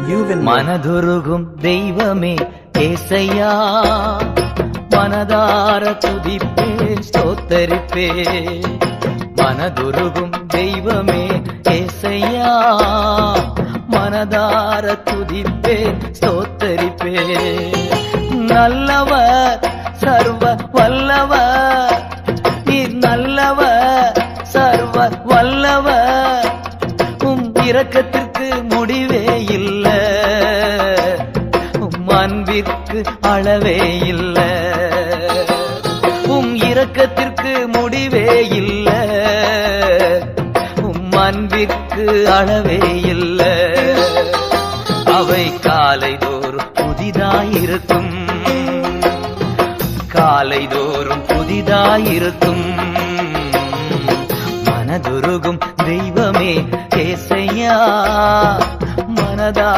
மனதுருகும் தெய்வமே ஏசையா, மனதார துதிப்பேன் ஸ்தோத்தரிப்பேன். மனதுருகும் தெய்வமே ஏசையா, மனதார துதிப்பேன் ஸ்தோத்தரிப்பேன். நல்லவர் சர்வ வல்லவர், நீர் நல்லவர் சர்வ வல்லவர். உம் இரக்கத்திற்கு முடிவே இல்ல, உம் அன்பிற்கு அளவே இல்ல. உம் இரக்கத்திற்கு முடிவே இல்ல, உம் அன்பிற்கு அளவே இல்ல. அவை காலைதோறும் புதிதாயிருக்கும், காலைதோறும் புதிதாயிருக்கும். மனதுருகும் தெய்வமே ஏசையா, மனதா